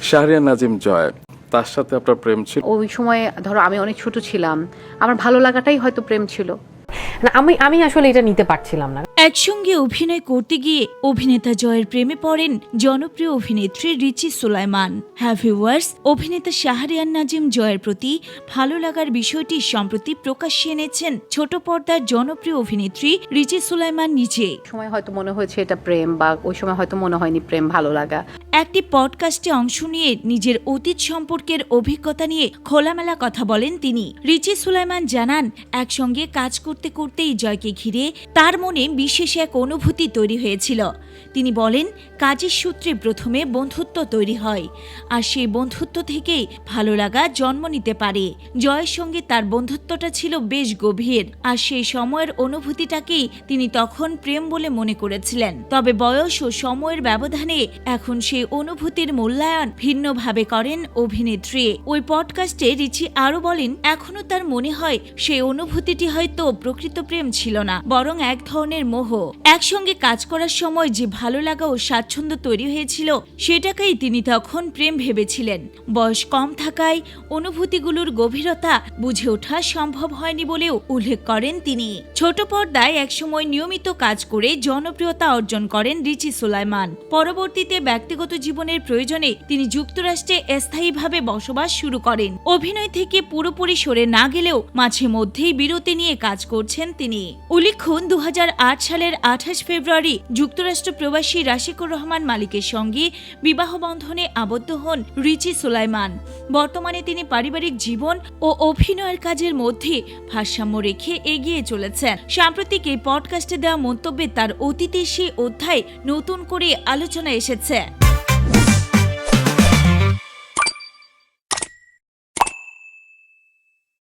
শাহরিয়ার নাজিম জয়, তার সাথে আপনার প্রেম ছিল? ওই সময় ধরো আমি অনেক ছোট ছিলাম, আমার ভালো লাগাটাই হয়তো প্রেম ছিল। না, আমি আসলে এটা নিতে পারছিলাম না। একসঙ্গে অভিনয় করতে গিয়ে অভিনেতা জয়ের প্রেমে পড়েন জনপ্রিয় অভিনেত্রী রিচি সুলাইমান। ভিউয়ার্স, অভিনেতা শাহরিয়ার নাজিম জয়ের প্রতি ভালো লাগার বিষয়টি সম্প্রতি প্রকাশ্যে এনেছেন ছোট পর্দার জনপ্রিয় অভিনেত্রী রিচি সুলাইমান নিজে। সময় হয়তো মনে হয়েছে এটা প্রেম, বা ওই সময় হয়তো মনে হয়নি প্রেম, ভালো লাগা। একটি পডকাস্টে অংশ নিয়ে নিজের অতীত সম্পর্কের অভিজ্ঞতা নিয়ে খোলামেলা কথা বলেন তিনি। রিচি সুলাইমান জানান, একসঙ্গে কাজ করতে করতেই জয়কে ঘিরে তার মনে বিশেষ এক অনুভূতি তৈরি হয়েছিল। তিনি বলেন, কাজের সূত্রে প্রথমে বন্ধুত্ব তৈরি হয়, আর সেই বন্ধুত্ব থেকেই ভালো লাগা জন্ম নিতে পারে। জয়ের সঙ্গে তার বন্ধুত্বটা ছিল বেশ গভীর, আর সেই সময়ের অনুভূতিটাকেই তিনি তখন প্রেম বলে মনে করেছিলেন। তবে বয়স ও সময়ের ব্যবধানে এখন সেই অনুভূতির মূল্যায়ন ভিন্নভাবে করেন অভিনেত্রী। ওই পডকাস্টে রিচি আরও বলেন, এখনো তার মনে হয় সেই অনুভূতিটি হয়তো প্রকৃত প্রেম ছিল না, বরং এক ধরনের মোহ। একসঙ্গে কাজ করার সময় যে ভালো লাগা ও স্বাচ্ছন্দ্য তৈরি হয়েছিল, সেটাকেই তিনি তখন প্রেম ভেবেছিলেন। বয়স কম থাকায় অনুভূতিগুলোর গভীরতা বুঝে ওঠা সম্ভব হয়নি বলেও উল্লেখ করেন তিনি। ছোট পর্দায় একসময় নিয়মিত কাজ করে জনপ্রিয়তা অর্জন করেন রিচি সুলাইমান। পরবর্তীতে ব্যক্তিগত জীবনের প্রয়োজনে তিনি যুক্তরাষ্ট্রে স্থায়ীভাবে বসবাস শুরু করেন। অভিনয় থেকে পুরোপুরি সরে না গেলেও মাঝে মধ্যেই বিরতি নিয়ে কাজ করছেন তিনি। উল্লেখ্য, 2008 সালের 28 ফেব্রুয়ারি যুক্তরাষ্ট্র প্রবাসী রাশিকুর রহমান মালিকের সঙ্গে বিবাহ বন্ধনে আবদ্ধ হন রিচি সুলাইমান। বর্তমানে তিনি পারিবারিক জীবন ও অভিনয়ের কাজের মধ্যে ভারসাম্য রেখে এগিয়ে চলেছেন। সাম্প্রতিক এই পডকাস্টে দেওয়া মন্তব্যে তার অতীতের সেই অধ্যায় নতুন করে আলোচনা এসেছে।